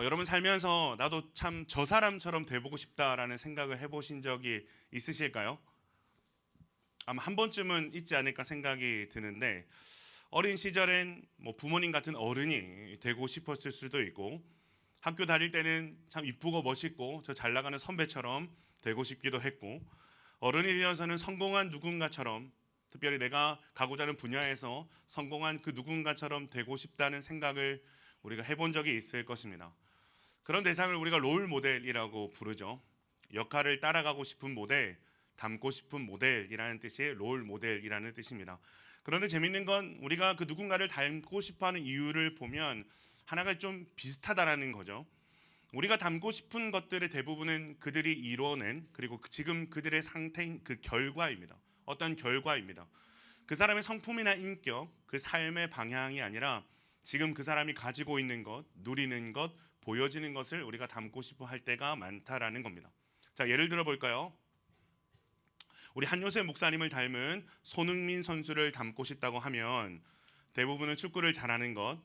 여러분 살면서 나도 참 저 사람처럼 돼보고 싶다라는 생각을 해보신 적이 있으실까요? 아마 한 번쯤은 있지 않을까 생각이 드는데, 어린 시절엔 뭐 부모님 같은 어른이 되고 싶었을 수도 있고, 학교 다닐 때는 참 이쁘고 멋있고 저 잘 나가는 선배처럼 되고 싶기도 했고, 어른이 되어서는 성공한 누군가처럼, 특별히 내가 가고자 하는 분야에서 성공한 그 누군가처럼 되고 싶다는 생각을 우리가 해본 적이 있을 것입니다. 그런 대상을 우리가 롤 모델이라고 부르죠. 역할을 따라가고 싶은 모델, 닮고 싶은 모델이라는 뜻이 롤 모델이라는 뜻입니다. 그런데 재밌는 건 우리가 그 누군가를 닮고 싶어하는 이유를 보면 하나가 좀 비슷하다라는 거죠. 우리가 닮고 싶은 것들의 대부분은 그들이 이뤄낸, 그리고 지금 그들의 상태인 그 결과입니다. 어떤 결과입니다. 그 사람의 성품이나 인격, 그 삶의 방향이 아니라 지금 그 사람이 가지고 있는 것, 누리는 것, 보여지는 것을 우리가 닮고 싶어 할 때가 많다라는 겁니다. 자, 예를 들어 볼까요? 우리 한요셉 목사님을 닮은 손흥민 선수를 닮고 싶다고 하면 대부분은 축구를 잘하는 것,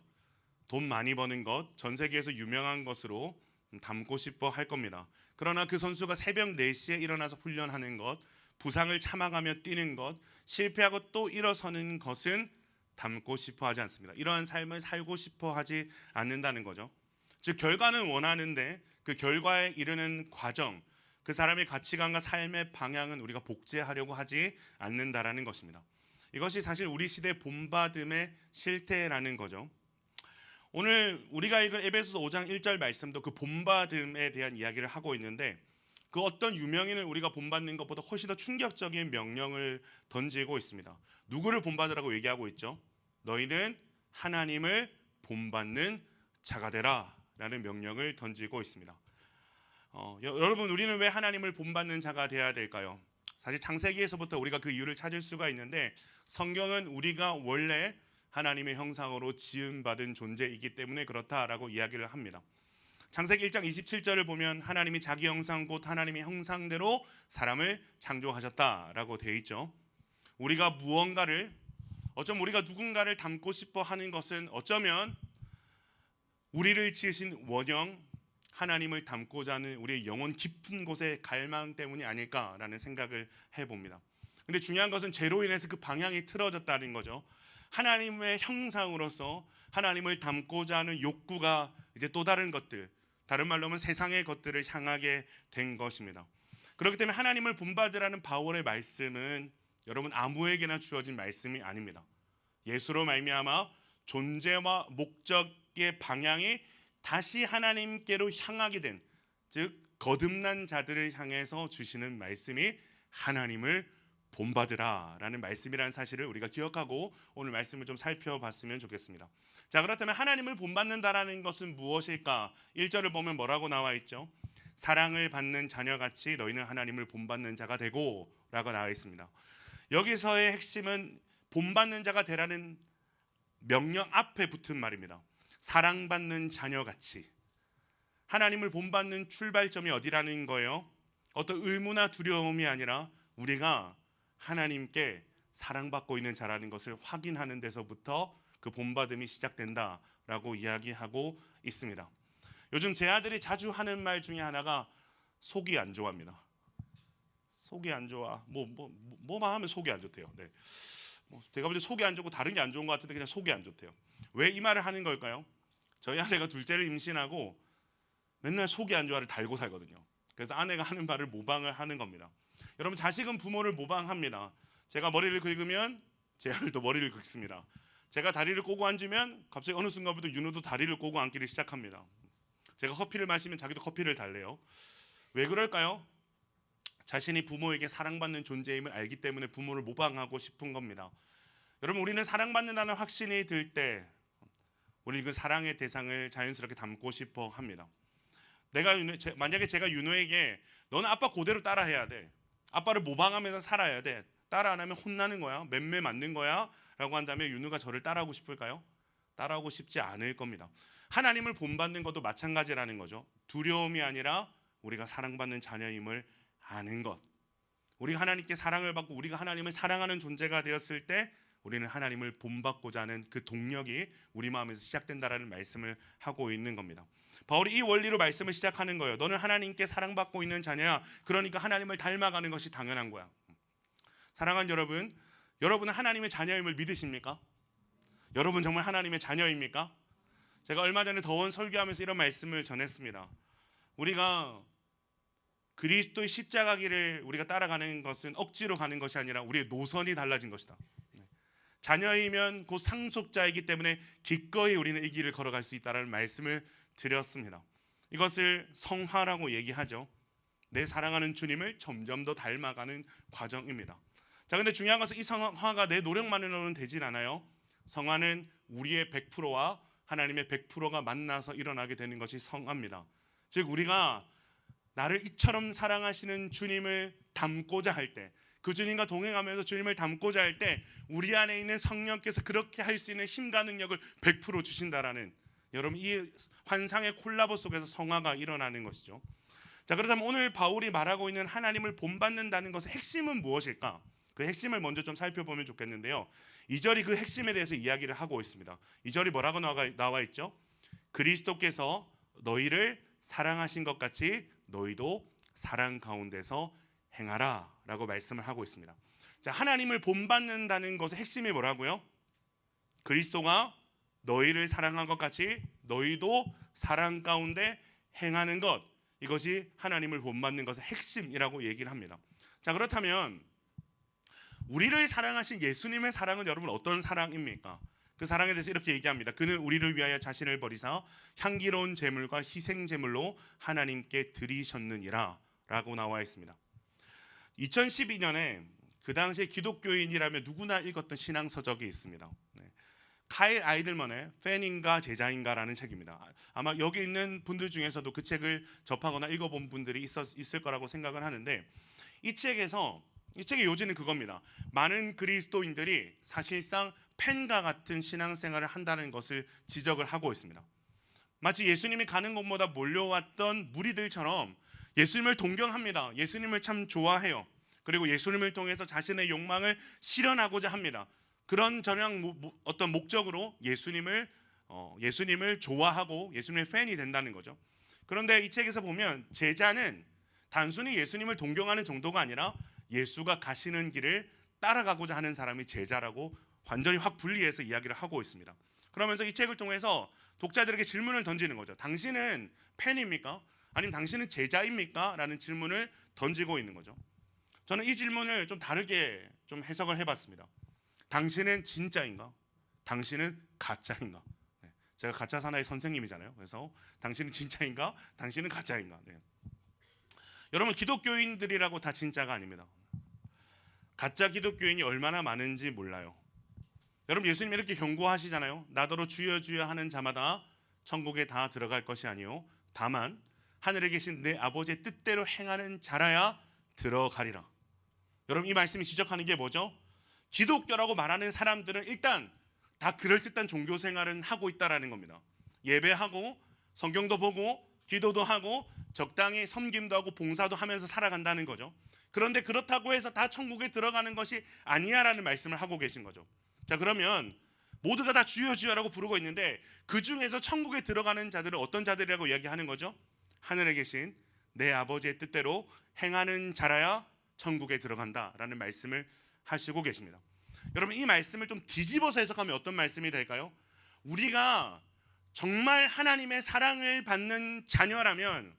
돈 많이 버는 것, 전 세계에서 유명한 것으로 닮고 싶어 할 겁니다. 그러나 그 선수가 새벽 4시에 일어나서 훈련하는 것, 부상을 참아가며 뛰는 것, 실패하고 또 일어서는 것은 닮고 싶어 하지 않습니다. 이러한 삶을 살고 싶어 하지 않는다는 거죠. 즉 결과는 원하는데 그 결과에 이르는 과정, 그 사람의 가치관과 삶의 방향은 우리가 복제하려고 하지 않는다라는 것입니다. 이것이 사실 우리 시대 본받음의 실태라는 거죠. 오늘 우리가 읽은 에베소서 5장 1절 말씀도 그 본받음에 대한 이야기를 하고 있는데, 그 어떤 유명인을 우리가 본받는 것보다 훨씬 더 충격적인 명령을 던지고 있습니다. 누구를 본받으라고 얘기하고 있죠? 너희는 하나님을 본받는 자가 되라 라는 명령을 던지고 있습니다. 여러분, 우리는 왜 하나님을 본받는 자가 되어야 될까요? 사실 창세기에서부터 우리가 그 이유를 찾을 수가 있는데, 성경은 우리가 원래 하나님의 형상으로 지음받은 존재이기 때문에 그렇다라고 이야기를 합니다. 창세기 1장 27절을 보면 하나님이 자기 형상 곧 하나님의 형상대로 사람을 창조하셨다라고 되어 있죠. 우리가 무언가를, 어쩌면 우리가 누군가를 닮고 싶어 하는 것은 어쩌면 우리를 지으신 원형 하나님을 닮고자 하는 우리의 영혼 깊은 곳의 갈망 때문이 아닐까라는 생각을 해봅니다. 근데 중요한 것은 죄로 인해서 그 방향이 틀어졌다는 거죠. 하나님의 형상으로서 하나님을 닮고자 하는 욕구가 이제 또 다른 것들, 다른 말로 하면 세상의 것들을 향하게 된 것입니다. 그렇기 때문에 하나님을 본받으라는 바울의 말씀은 여러분 아무에게나 주어진 말씀이 아닙니다. 예수로 말미암아 존재와 목적의 방향이 다시 하나님께로 향하게 된, 즉 거듭난 자들을 향해서 주시는 말씀이 하나님을 본받으라라는 말씀이라는 사실을 우리가 기억하고 오늘 말씀을 좀 살펴봤으면 좋겠습니다. 자, 그렇다면 하나님을 본받는다라는 것은 무엇일까? 1절을 보면 뭐라고 나와 있죠? 사랑을 받는 자녀같이 너희는 하나님을 본받는 자가 되고 라고 나와 있습니다. 여기서의 핵심은 본받는 자가 되라는 명령 앞에 붙은 말입니다. 사랑받는 자녀같이. 하나님을 본받는 출발점이 어디라는 거예요? 어떤 의무나 두려움이 아니라 우리가 하나님께 사랑받고 있는 자라는 것을 확인하는 데서부터 그 본받음이 시작된다라고 이야기하고 있습니다. 요즘 제 아들이 자주 하는 말 중에 하나가 속이 안 좋아합니다. 속이 안 좋아. 뭐만 하면 속이 안 좋대요. 네. 제가 볼 때 속이 안 좋고 다른 게 안 좋은 것 같은데 그냥 속이 안 좋대요. 왜 이 말을 하는 걸까요? 저희 아내가 둘째를 임신하고 맨날 속이 안 좋아를 달고 살거든요. 그래서 아내가 하는 말을 모방을 하는 겁니다. 여러분, 자식은 부모를 모방합니다. 제가 머리를 긁으면 제 아들도 머리를 긁습니다. 제가 다리를 꼬고 앉으면 갑자기 어느 순간부터 윤우도 다리를 꼬고 앉기를 시작합니다. 제가 커피를 마시면 자기도 커피를 달래요. 왜 그럴까요? 자신이 부모에게 사랑받는 존재임을 알기 때문에 부모를 모방하고 싶은 겁니다. 여러분, 우리는 사랑받는다는 확신이 들 때 우리 그 사랑의 대상을 자연스럽게 닮고 싶어 합니다. 만약에 제가 윤호에게 너는 아빠 그대로 따라해야 돼, 아빠를 모방하면서 살아야 돼, 따라 안 하면 혼나는 거야, 맴매 맞는 거야 라고 한다면 윤호가 저를 따라하고 싶을까요? 따라하고 싶지 않을 겁니다. 하나님을 본받는 것도 마찬가지라는 거죠. 두려움이 아니라 우리가 사랑받는 자녀임을 아는 것. 우리가 하나님께 사랑을 받고 우리가 하나님을 사랑하는 존재가 되었을 때 우리는 하나님을 본받고자 하는 그 동력이 우리 마음에서 시작된다라는 말씀을 하고 있는 겁니다. 바울이 이 원리로 말씀을 시작하는 거예요. 너는 하나님께 사랑받고 있는 자녀야. 그러니까 하나님을 닮아가는 것이 당연한 거야. 사랑하는 여러분, 여러분은 하나님의 자녀임을 믿으십니까? 여러분 정말 하나님의 자녀입니까? 제가 얼마 전에 더원 설교하면서 이런 말씀을 전했습니다. 우리가 그리스도의 십자가 길을 우리가 따라가는 것은 억지로 가는 것이 아니라 우리의 노선이 달라진 것이다. 자녀이면 곧 상속자이기 때문에 기꺼이 우리는 이 길을 걸어갈 수 있다는 말씀을 드렸습니다. 이것을 성화라고 얘기하죠. 내 사랑하는 주님을 점점 더 닮아가는 과정입니다. 자, 근데 중요한 것은 이 성화가 내 노력만으로는 되질 않아요. 성화는 우리의 100%와 하나님의 100%가 만나서 일어나게 되는 것이 성화입니다. 즉 우리가 나를 이처럼 사랑하시는 주님을 닮고자 할 때, 그 주님과 동행하면서 주님을 닮고자 할 때 우리 안에 있는 성령께서 그렇게 할 수 있는 힘과 능력을 100% 주신다라는, 여러분 이 환상의 콜라보 속에서 성화가 일어나는 것이죠. 자, 그렇다면 오늘 바울이 말하고 있는 하나님을 본받는다는 것의 핵심은 무엇일까? 그 핵심을 먼저 좀 살펴보면 좋겠는데요. 2절이 그 핵심에 대해서 이야기를 하고 있습니다. 2절이 뭐라고 나와 있죠? 그리스도께서 너희를 사랑하신 것 같이 너희도 사랑 가운데서 행하라 라고 말씀을 하고 있습니다. 자, 하나님을 본받는다는 것의 핵심이 뭐라고요? 그리스도가 너희를 사랑한 것 같이 너희도 사랑 가운데 행하는 것, 이것이 하나님을 본받는 것의 핵심이라고 얘기를 합니다. 자, 그렇다면 우리를 사랑하신 예수님의 사랑은 여러분 어떤 사랑입니까? 그 사랑에 대해서 이렇게 얘기합니다. 그는 우리를 위하여 자신을 버리사 향기로운 제물과 희생 제물로 하나님께 드리셨느니라 라고 나와 있습니다. 2012년에 그 당시에 기독교인이라면 누구나 읽었던 신앙서적이 있습니다. 카일 아이들먼의 팬인가 제자인가라는 책입니다. 아마 여기 있는 분들 중에서도 그 책을 접하거나 읽어본 분들이 있을 거라고 생각을 하는데, 이 책의 요지는 그겁니다. 많은 그리스도인들이 사실상 팬과 같은 신앙생활을 한다는 것을 지적을 하고 있습니다. 마치 예수님이 가는 곳마다 몰려왔던 무리들처럼 예수님을 동경합니다. 예수님을 참 좋아해요. 그리고 예수님을 통해서 자신의 욕망을 실현하고자 합니다. 그런 전형 어떤 목적으로 예수님을 좋아하고 예수님의 팬이 된다는 거죠. 그런데 이 책에서 보면 제자는 단순히 예수님을 동경하는 정도가 아니라 예수가 가시는 길을 따라가고자 하는 사람이 제자라고 완전히 확 분리해서 이야기를 하고 있습니다. 그러면서 이 책을 통해서 독자들에게 질문을 던지는 거죠. 당신은 팬입니까? 아니면 당신은 제자입니까? 라는 질문을 던지고 있는 거죠. 저는 이 질문을 좀 다르게 좀 해석을 해봤습니다. 당신은 진짜인가? 당신은 가짜인가? 제가 가짜 사나이 선생님이잖아요. 그래서 당신은 진짜인가? 당신은 가짜인가? 여러분, 기독교인들이라고 다 진짜가 아닙니다. 가짜 기독교인이 얼마나 많은지 몰라요. 여러분, 예수님이 이렇게 경고하시잖아요. 나더러 주여 주여 하는 자마다 천국에 다 들어갈 것이 아니요 다만 하늘에 계신 내 아버지의 뜻대로 행하는 자라야 들어가리라. 여러분, 이 말씀이 지적하는 게 뭐죠? 기독교라고 말하는 사람들은 일단 다 그럴듯한 종교 생활은 하고 있다라는 겁니다. 예배하고 성경도 보고 기도도 하고 적당히 섬김도 하고 봉사도 하면서 살아간다는 거죠. 그런데 그렇다고 해서 다 천국에 들어가는 것이 아니야라는 말씀을 하고 계신 거죠. 자, 그러면 모두가 다 주여 주여라고 부르고 있는데 그 중에서 천국에 들어가는 자들은 어떤 자들이라고 이야기하는 거죠? 하늘에 계신 내 아버지의 뜻대로 행하는 자라야 천국에 들어간다라는 말씀을 하시고 계십니다. 여러분, 이 말씀을 좀 뒤집어서 해석하면 어떤 말씀이 될까요? 우리가 정말 하나님의 사랑을 받는 자녀라면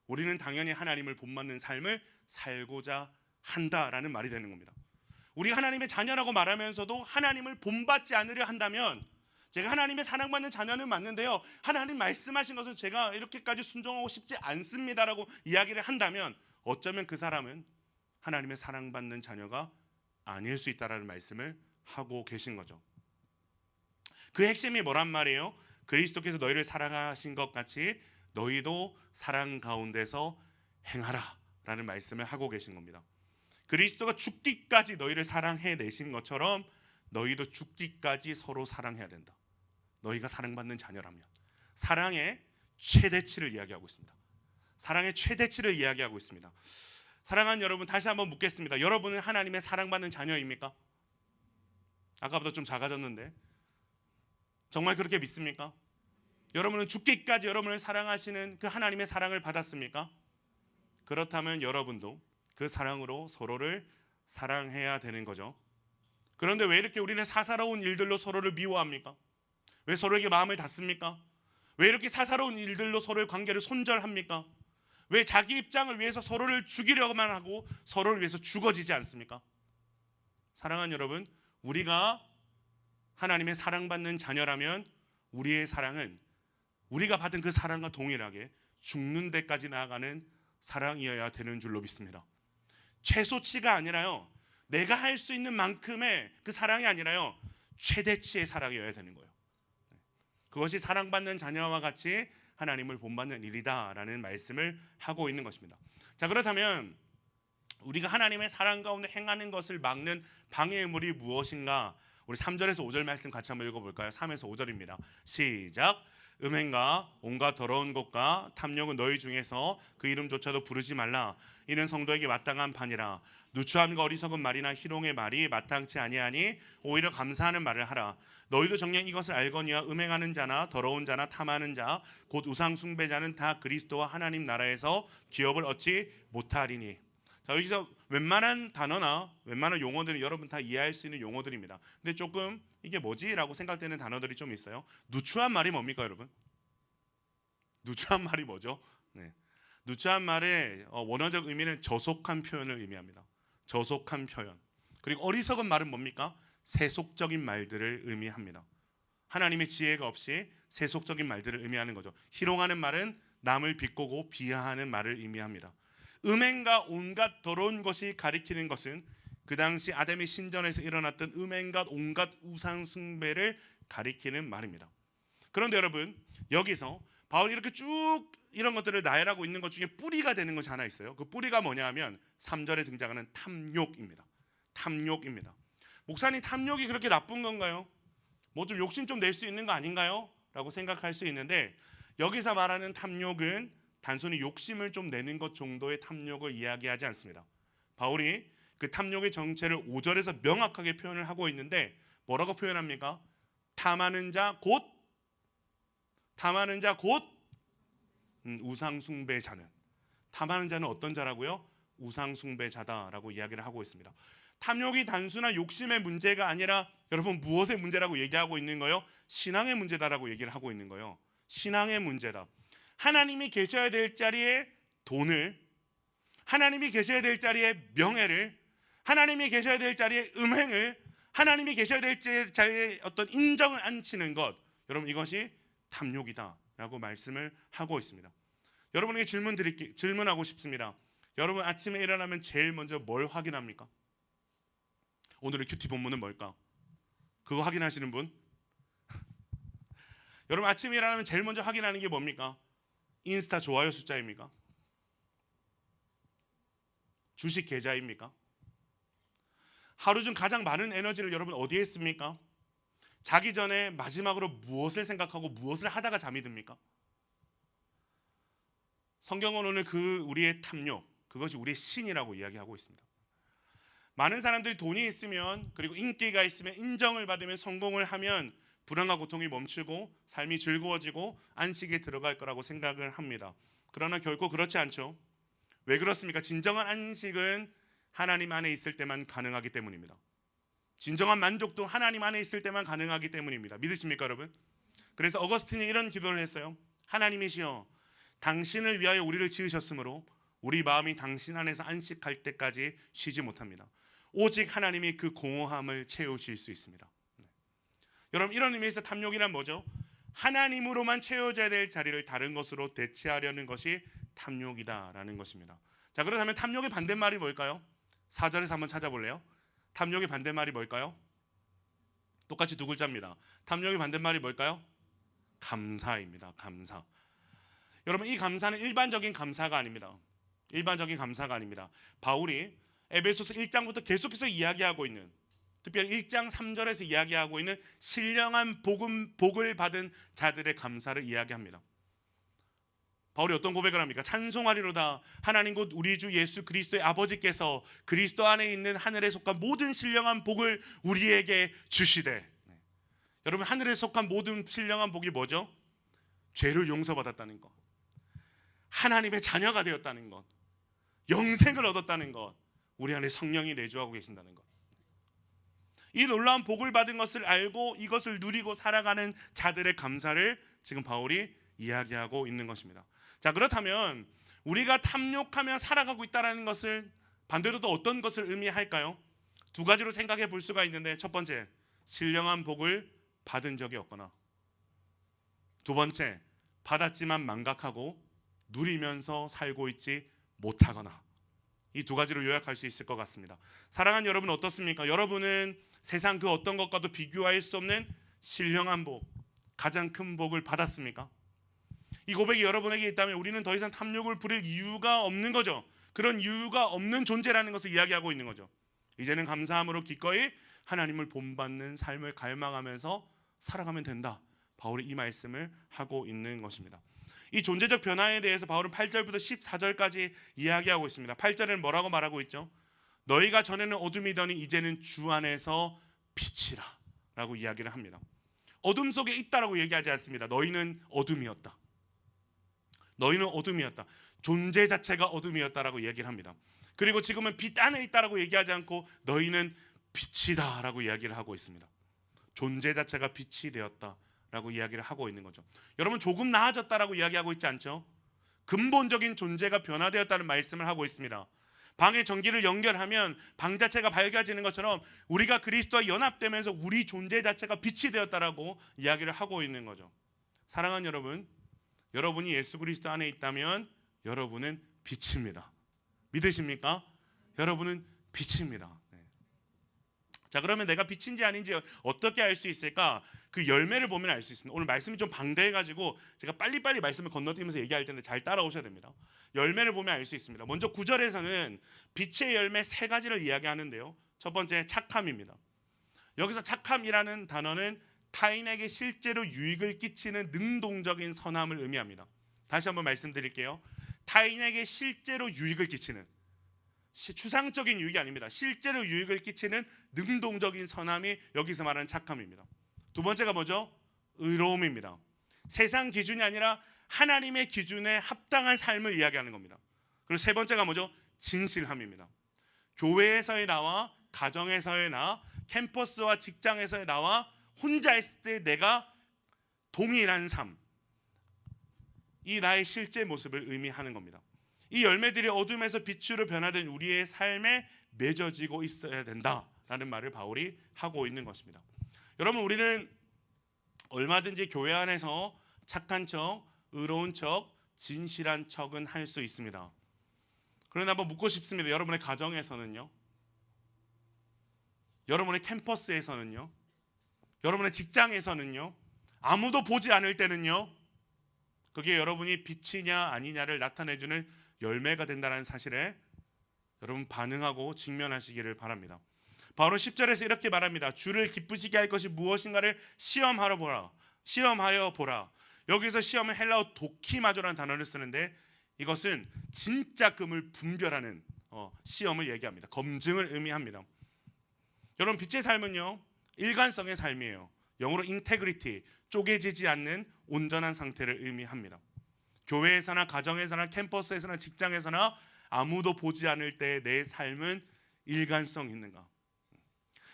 우리는 당연히 하나님을 본받는 삶을 살고자 한다라는 말이 되는 겁니다. 우리가 하나님의 자녀라고 말하면서도 하나님을 본받지 않으려 한다면, 제가 하나님의 사랑받는 자녀는 맞는데요, 하나님 말씀하신 것을 제가 이렇게까지 순종하고 싶지 않습니다라고 이야기를 한다면 어쩌면 그 사람은 하나님의 사랑받는 자녀가 아닐 수 있다라는 말씀을 하고 계신 거죠. 그 핵심이 뭐란 말이에요? 그리스도께서 너희를 사랑하신 것 같이 너희도 사랑 가운데서 행하라 라는 말씀을 하고 계신 겁니다. 그리스도가 죽기까지 너희를 사랑해내신 것처럼 너희도 죽기까지 서로 사랑해야 된다. 너희가 사랑받는 자녀라면. 사랑의 최대치를 이야기하고 있습니다. 사랑의 최대치를 이야기하고 있습니다. 사랑하는 여러분, 다시 한번 묻겠습니다. 여러분은 하나님의 사랑받는 자녀입니까? 아까보다 좀 작아졌는데 정말 그렇게 믿습니까? 여러분은 죽기까지 여러분을 사랑하시는 그 하나님의 사랑을 받았습니까? 그렇다면 여러분도 그 사랑으로 서로를 사랑해야 되는 거죠. 그런데 왜 이렇게 우리는 사사로운 일들로 서로를 미워합니까? 왜 서로에게 마음을 닫습니까? 왜 이렇게 사사로운 일들로 서로의 관계를 손절합니까? 왜 자기 입장을 위해서 서로를 죽이려고만 하고 서로를 위해서 죽어지지 않습니까? 사랑하는 여러분, 우리가 하나님의 사랑받는 자녀라면 우리의 사랑은 우리가 받은 그 사랑과 동일하게 죽는 데까지 나아가는 사랑이어야 되는 줄로 믿습니다. 최소치가 아니라요, 내가 할 수 있는 만큼의 그 사랑이 아니라요, 최대치의 사랑이어야 되는 거예요. 그것이 사랑받는 자녀와 같이 하나님을 본받는 일이다라는 말씀을 하고 있는 것입니다. 자, 그렇다면 우리가 하나님의 사랑 가운데 행하는 것을 막는 방해물이 무엇인가? 우리 3절에서 5절 말씀 같이 한번 읽어볼까요? 3에서 5절입니다. 시작. 음행과 온갖 더러운 것과 탐욕은 너희 중에서 그 이름조차도 부르지 말라. 이는 성도에게 마땅한 판이라. 누추함과 어리석은 말이나 희롱의 말이 마땅치 아니하니 오히려 감사하는 말을 하라. 너희도 정녕 이것을 알거니와 음행하는 자나 더러운 자나 탐하는 자 곧 우상 숭배자는 다 그리스도와 하나님 나라에서 기업을 얻지 못하리니. 자, 여기서 웬만한 단어나 웬만한 용어들이 여러분 다 이해할 수 있는 용어들입니다. 근데 조금 이게 뭐지? 라고 생각되는 단어들이 좀 있어요. 누추한 말이 뭡니까, 여러분? 누추한 말이 뭐죠? 네. 누추한 말의 원어적 의미는 저속한 표현을 의미합니다. 저속한 표현. 그리고 어리석은 말은 뭡니까? 세속적인 말들을 의미합니다. 하나님의 지혜가 없이 세속적인 말들을 의미하는 거죠. 희롱하는 말은 남을 비꼬고 비하하는 말을 의미합니다. 음행과 온갖 더러운 것이 가리키는 것은 그 당시 아담의 신전에서 일어났던 음행과 온갖 우상 숭배를 가리키는 말입니다. 그런데 여러분, 여기서 바울이 이렇게 쭉 이런 것들을 나열하고 있는 것 중에 뿌리가 되는 것이 하나 있어요. 그 뿌리가 뭐냐 하면 3절에 등장하는 탐욕입니다. 탐욕입니다. 목사님, 탐욕이 그렇게 나쁜 건가요? 뭐 좀 욕심 좀 낼 수 있는 거 아닌가요? 라고 생각할 수 있는데, 여기서 말하는 탐욕은 단순히 욕심을 좀 내는 것 정도의 탐욕을 이야기하지 않습니다. 바울이 그 탐욕의 정체를 5절에서 명확하게 표현을 하고 있는데 뭐라고 표현합니까? 탐하는 자 곧 우상숭배자는. 탐하는 자는 어떤 자라고요? 우상숭배자다라고 이야기를 하고 있습니다. 탐욕이 단순한 욕심의 문제가 아니라 여러분 무엇의 문제라고 얘기하고 있는 거예요? 신앙의 문제다라고 얘기를 하고 있는 거예요. 신앙의 문제다. 하나님이 계셔야 될 자리에 돈을, 하나님이 계셔야 될 자리에 명예를, 하나님이 계셔야 될 자리에 음행을, 하나님이 계셔야 될 자리에 어떤 인정을 안치는 것, 여러분 이것이 탐욕이다라고 말씀을 하고 있습니다. 여러분에게 질문하고 싶습니다. 여러분 아침에 일어나면 제일 먼저 뭘 확인합니까? 오늘의 큐티 본문은 뭘까? 그거 확인하시는 분? 여러분 아침에 일어나면 제일 먼저 확인하는 게 뭡니까? 인스타 좋아요 숫자입니까? 주식 계좌입니까? 하루 중 가장 많은 에너지를 여러분 어디에 씁니까? 자기 전에 마지막으로 무엇을 생각하고 무엇을 하다가 잠이 듭니까? 성경은 오늘 그 우리의 탐욕, 그것이 우리의 신이라고 이야기하고 있습니다. 많은 사람들이 돈이 있으면, 그리고 인기가 있으면, 인정을 받으면, 성공을 하면 불안과 고통이 멈추고 삶이 즐거워지고 안식에 들어갈 거라고 생각을 합니다. 그러나 결코 그렇지 않죠. 왜 그렇습니까? 진정한 안식은 하나님 안에 있을 때만 가능하기 때문입니다. 진정한 만족도 하나님 안에 있을 때만 가능하기 때문입니다. 믿으십니까, 여러분? 그래서 어거스틴이 이런 기도를 했어요. 하나님이시여, 당신을 위하여 우리를 지으셨으므로 우리 마음이 당신 안에서 안식할 때까지 쉬지 못합니다. 오직 하나님이 그 공허함을 채우실 수 있습니다. 여러분, 이런 의미에서 탐욕이란 뭐죠? 하나님으로만 채워져야 될 자리를 다른 것으로 대체하려는 것이 탐욕이다라는 것입니다. 자, 그렇다면 탐욕의 반대말이 뭘까요? 4절에서 한번 찾아볼래요? 탐욕의 반대말이 뭘까요? 똑같이 두 글자입니다. 탐욕의 반대말이 뭘까요? 감사입니다. 감사. 여러분, 이 감사는 일반적인 감사가 아닙니다. 일반적인 감사가 아닙니다. 바울이 에베소서 1장부터 계속해서 이야기하고 있는, 특별히 1장 3절에서 이야기하고 있는 신령한 복을 받은 자들의 감사를 이야기합니다. 바울이 어떤 고백을 합니까? 찬송하리로다 하나님 곧 우리 주 예수 그리스도의 아버지께서 그리스도 안에 있는 하늘에 속한 모든 신령한 복을 우리에게 주시되. 여러분, 하늘에 속한 모든 신령한 복이 뭐죠? 죄를 용서받았다는 것, 하나님의 자녀가 되었다는 것, 영생을 얻었다는 것, 우리 안에 성령이 내주하고 계신다는 것. 이 놀라운 복을 받은 것을 알고 이것을 누리고 살아가는 자들의 감사를 지금 바울이 이야기하고 있는 것입니다. 자, 그렇다면 우리가 탐욕하며 살아가고 있다는 것을 반대로 또 어떤 것을 의미할까요? 두 가지로 생각해 볼 수가 있는데, 첫 번째, 신령한 복을 받은 적이 없거나, 두 번째, 받았지만 망각하고 누리면서 살고 있지 못하거나, 이 두 가지로 요약할 수 있을 것 같습니다. 사랑하는 여러분, 어떻습니까? 여러분은 세상 그 어떤 것과도 비교할 수 없는 신령한 복, 가장 큰 복을 받았습니까? 이 고백이 여러분에게 있다면 우리는 더 이상 탐욕을 부릴 이유가 없는 거죠. 그런 이유가 없는 존재라는 것을 이야기하고 있는 거죠. 이제는 감사함으로 기꺼이 하나님을 본받는 삶을 갈망하면서 살아가면 된다. 바울이 이 말씀을 하고 있는 것입니다. 이 존재적 변화에 대해서 바울은 8절부터 14절까지 이야기하고 있습니다. 8절에는 뭐라고 말하고 있죠? 너희가 전에는 어둠이더니 이제는 주 안에서 빛이라 라고 이야기를 합니다. 어둠 속에 있다라고 얘기하지 않습니다. 너희는 어둠이었다. 너희는 어둠이었다. 존재 자체가 어둠이었다라고 얘기를 합니다. 그리고 지금은 빛 안에 있다라고 얘기하지 않고 너희는 빛이다라고 이야기를 하고 있습니다. 존재 자체가 빛이 되었다라고 이야기를 하고 있는 거죠. 여러분, 조금 나아졌다라고 이야기하고 있지 않죠? 근본적인 존재가 변화되었다는 말씀을 하고 있습니다. 방에 전기를 연결하면 방 자체가 밝아지는 것처럼 우리가 그리스도와 연합되면서 우리 존재 자체가 빛이 되었다라고 이야기를 하고 있는 거죠. 사랑하는 여러분, 여러분이 예수 그리스도 안에 있다면 여러분은 빛입니다. 믿으십니까? 여러분은 빛입니다. 자, 그러면 내가 빛인지 아닌지 어떻게 알 수 있을까? 그 열매를 보면 알 수 있습니다. 오늘 말씀이 좀 방대해가지고 제가 빨리빨리 말씀을 건너뛰면서 얘기할 텐데 잘 따라오셔야 됩니다. 열매를 보면 알 수 있습니다. 먼저 9절에서는 빛의 열매 세 가지를 이야기하는데요. 첫 번째, 착함입니다. 여기서 착함이라는 단어는 타인에게 실제로 유익을 끼치는 능동적인 선함을 의미합니다. 다시 한번 말씀드릴게요. 타인에게 실제로 유익을 끼치는, 추상적인 유익이 아닙니다. 실제로 유익을 끼치는 능동적인 선함이 여기서 말하는 착함입니다. 두 번째가 뭐죠? 의로움입니다. 세상 기준이 아니라 하나님의 기준에 합당한 삶을 이야기하는 겁니다. 그리고 세 번째가 뭐죠? 진실함입니다. 교회에서의 나와 가정에서의 나, 캠퍼스와 직장에서의 나와 혼자 있을 때 내가 동일한 삶, 이 나의 실제 모습을 의미하는 겁니다. 이 열매들이 어둠에서 빛으로 변화된 우리의 삶에 맺어지고 있어야 된다라는 말을 바울이 하고 있는 것입니다. 여러분, 우리는 얼마든지 교회 안에서 착한 척, 의로운 척, 진실한 척은 할 수 있습니다. 그러나 한번 묻고 싶습니다. 여러분의 가정에서는요? 여러분의 캠퍼스에서는요? 여러분의 직장에서는요? 아무도 보지 않을 때는요? 그게 여러분이 빛이냐 아니냐를 나타내주는 열매가 된다는 사실에 여러분 반응하고 직면하시기를 바랍니다. 바로 10절에서 이렇게 말합니다. 주를 기쁘시게 할 것이 무엇인가를 시험하여 보라. 여기서 시험은 헬라어 도키마조라는 단어를 쓰는데 이것은 진짜 금을 분별하는 시험을 얘기합니다. 검증을 의미합니다. 여러분, 빛의 삶은요, 일관성의 삶이에요. 영어로 인테그리티, 쪼개지지 않는 온전한 상태를 의미합니다. 교회에서나 가정에서나 캠퍼스에서나 직장에서나 아무도 보지 않을 때 내 삶은 일관성 있는가?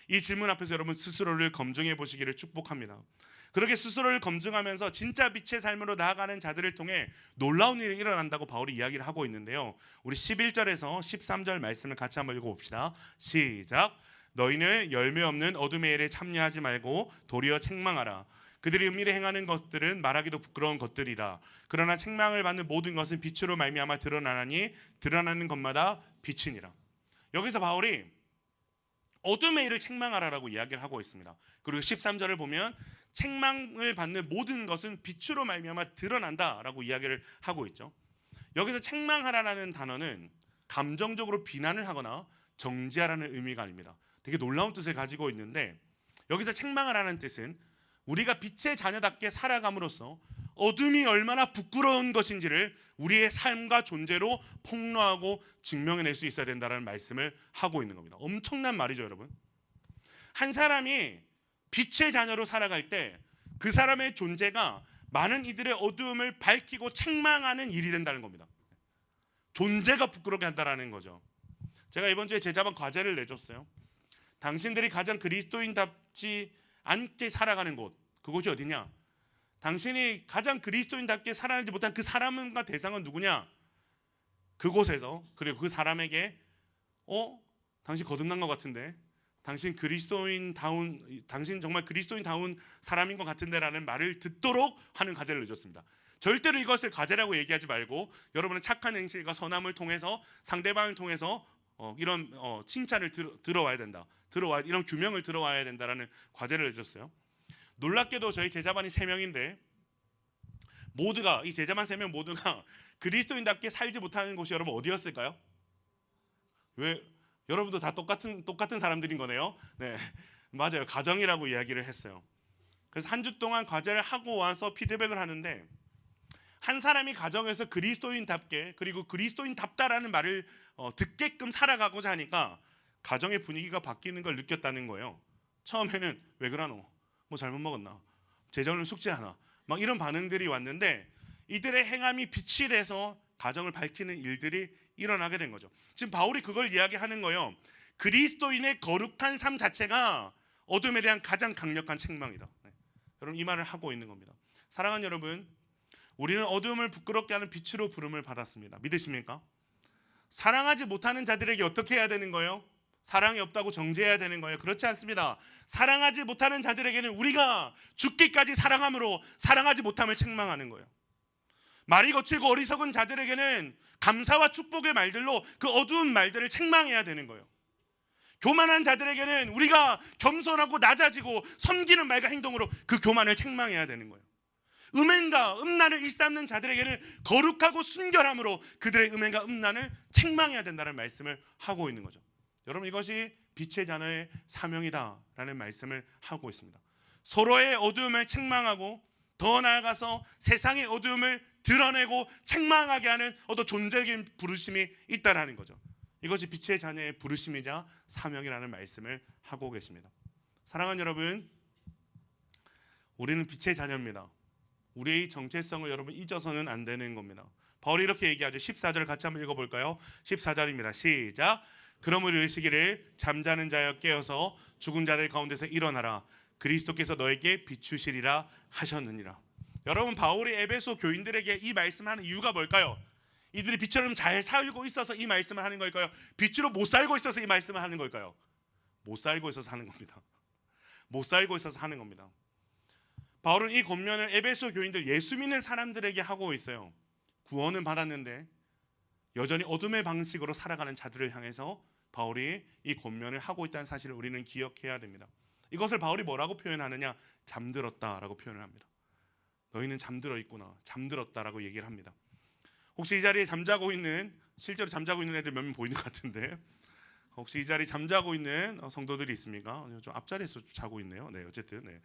이 질문 앞에서 여러분 스스로를 검증해 보시기를 축복합니다. 그렇게 스스로를 검증하면서 진짜 빛의 삶으로 나아가는 자들을 통해 놀라운 일이 일어난다고 바울이 이야기를 하고 있는데요. 우리 11절에서 13절 말씀을 같이 한번 읽어봅시다. 시작. 너희는 열매 없는 어둠의 일에 참여하지 말고 도리어 책망하라. 그들이 은밀히 행하는 것들은 말하기도 부끄러운 것들이라. 그러나 책망을 받는 모든 것은 빛으로 말미암아 드러나나니 드러나는 것마다 빛이니라. 여기서 바울이 어둠의 일을 책망하라라고 이야기를 하고 있습니다. 그리고 13절을 보면 책망을 받는 모든 것은 빛으로 말미암아 드러난다라고 이야기를 하고 있죠. 여기서 책망하라라는 단어는 감정적으로 비난을 하거나 정죄하라는 의미가 아닙니다. 되게 놀라운 뜻을 가지고 있는데 여기서 책망하라는 뜻은 우리가 빛의 자녀답게 살아감으로써 어둠이 얼마나 부끄러운 것인지를 우리의 삶과 존재로 폭로하고 증명해낼 수 있어야 된다는 말씀을 하고 있는 겁니다. 엄청난 말이죠, 여러분. 한 사람이 빛의 자녀로 살아갈 때 그 사람의 존재가 많은 이들의 어두움을 밝히고 책망하는 일이 된다는 겁니다. 존재가 부끄럽게 한다는 거죠. 제가 이번 주에 제자반 과제를 내줬어요. 당신들이 가장 그리스도인답지 않게 살아가는 곳, 그곳이 어디냐? 당신이 가장 그리스도인답게 살아내지 못한 그 사람과 대상은 누구냐? 그곳에서, 그리고 그 사람에게 당신 거듭난 것 같은데, 당신 정말 그리스도인다운 사람인 것 같은데라는 말을 듣도록 하는 과제를 내줬습니다. 절대로 이것을 과제라고 얘기하지 말고 여러분은 착한 행실과 선함을 통해서 상대방을 통해서 이런 칭찬을 들어와야 된다. 이런 규명을 들어와야 된다라는 과제를 내줬어요. 놀랍게도 저희 제자반이 3명인데 이 제자반 3명 모두가 그리스도인답게 살지 못하는 곳이 여러분 어디였을까요? 왜 여러분도 다 똑같은 사람들인 거네요. 네, 맞아요. 가정이라고 이야기를 했어요. 그래서 한 주 동안 과제를 하고 와서 피드백을 하는데 한 사람이 가정에서 그리스도인답게 그리고 그리스도인답다라는 말을 듣게끔 살아가고자 하니까 가정의 분위기가 바뀌는 걸 느꼈다는 거예요. 처음에는 왜 그러노? 뭐 잘못 먹었나? 제자는 숙제하나? 막 이런 반응들이 왔는데 이들의 행함이 빛이 돼서 가정을 밝히는 일들이 일어나게 된 거죠. 지금 바울이 그걸 이야기하는 거예요. 그리스도인의 거룩한 삶 자체가 어둠에 대한 가장 강력한 책망이다. 네. 여러분 이 말을 하고 있는 겁니다. 사랑하는 여러분, 우리는 어둠을 부끄럽게 하는 빛으로 부름을 받았습니다. 믿으십니까? 사랑하지 못하는 자들에게 어떻게 해야 되는 거예요? 사랑이 없다고 정죄해야 되는 거예요? 그렇지 않습니다. 사랑하지 못하는 자들에게는 우리가 죽기까지 사랑함으로 사랑하지 못함을 책망하는 거예요. 말이 거칠고 어리석은 자들에게는 감사와 축복의 말들로 그 어두운 말들을 책망해야 되는 거예요. 교만한 자들에게는 우리가 겸손하고 낮아지고 섬기는 말과 행동으로 그 교만을 책망해야 되는 거예요. 음행과 음란을 일삼는 자들에게는 거룩하고 순결함으로 그들의 음행과 음란을 책망해야 된다는 말씀을 하고 있는 거죠. 여러분 이것이 빛의 자녀의 사명이다라는 말씀을 하고 있습니다. 서로의 어두움을 책망하고 더 나아가서 세상의 어두움을 드러내고 책망하게 하는 어떤 존재적인 부르심이 있다라는 거죠. 이것이 빛의 자녀의 부르심이자 사명이라는 말씀을 하고 계십니다. 사랑하는 여러분, 우리는 빛의 자녀입니다. 우리의 정체성을 여러분 잊어서는 안 되는 겁니다. 바울이 이렇게 얘기하죠. 14절 같이 한번 읽어볼까요? 14절입니다. 시작. 그러므로 이르시기를 잠자는 자여 깨어서 죽은 자들 가운데서 일어나라. 그리스도께서 너에게 비추시리라 하셨느니라. 여러분 바울이 에베소 교인들에게 이 말씀을 하는 이유가 뭘까요? 이들이 빛처럼 잘 살고 있어서 이 말씀을 하는 걸까요? 빛으로 못 살고 있어서 이 말씀을 하는 걸까요? 못 살고 있어서 하는 겁니다. 못 살고 있어서 하는 겁니다. 바울은 이 권면을 에베소 교인들 예수 믿는 사람들에게 하고 있어요. 구원은 받았는데 여전히 어둠의 방식으로 살아가는 자들을 향해서 바울이 이 권면을 하고 있다는 사실을 우리는 기억해야 됩니다. 이것을 바울이 뭐라고 표현하느냐? 잠들었다라고 표현을 합니다. 너희는 잠들어 있구나. 잠들었다라고 얘기를 합니다. 혹시 이 자리에 실제로 잠자고 있는 애들 몇 명 보이는 것 같은데 혹시 이 자리에 잠자고 있는 성도들이 있습니까? 좀 앞자리에서 자고 있네요. 네, 어쨌든 네.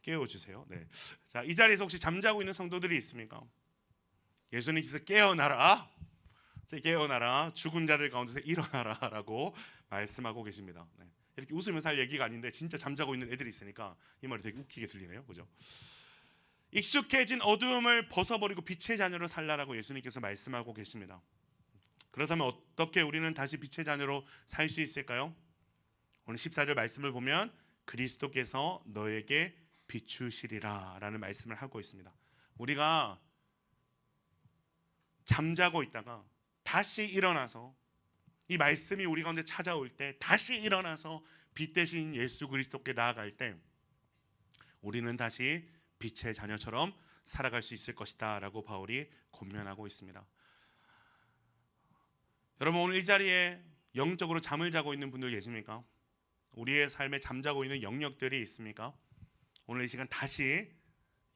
깨워주세요. 네. 자, 이 자리에서 혹시 잠자고 있는 성도들이 있습니까? 예수님께서 깨어나라. 깨어나라. 죽은 자들 가운데서 일어나라라고 말씀하고 계십니다. 네. 이렇게 웃으면서 할 얘기가 아닌데 진짜 잠자고 있는 애들이 있으니까 이 말이 되게 웃기게 들리네요. 그죠? 익숙해진 어두움을 벗어버리고 빛의 자녀로 살라라고 예수님께서 말씀하고 계십니다. 그렇다면 어떻게 우리는 다시 빛의 자녀로 살 수 있을까요? 오늘 14절 말씀을 보면 그리스도께서 너에게 비추시리라 라는 말씀을 하고 있습니다. 우리가 잠자고 있다가 다시 일어나서 이 말씀이 우리 가운데 찾아올 때 다시 일어나서 빛 대신 예수 그리스도께 나아갈 때 우리는 다시 빛의 자녀처럼 살아갈 수 있을 것이다 라고 바울이 권면하고 있습니다. 여러분 오늘 이 자리에 영적으로 잠을 자고 있는 분들 계십니까? 우리의 삶에 잠자고 있는 영역들이 있습니까? 오늘 이 시간 다시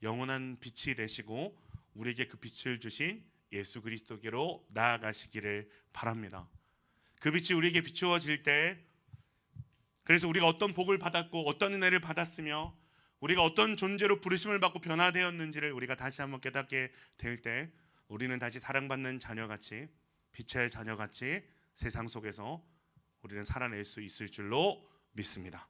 영원한 빛이 되시고 우리에게 그 빛을 주신 예수 그리스도께로 나아가시기를 바랍니다. 그 빛이 우리에게 비추어질 때 그래서 우리가 어떤 복을 받았고 어떤 은혜를 받았으며 우리가 어떤 존재로 부르심을 받고 변화되었는지를 우리가 다시 한번 깨닫게 될 때 우리는 다시 사랑받는 자녀같이 빛의 자녀같이 세상 속에서 우리는 살아낼 수 있을 줄로 믿습니다.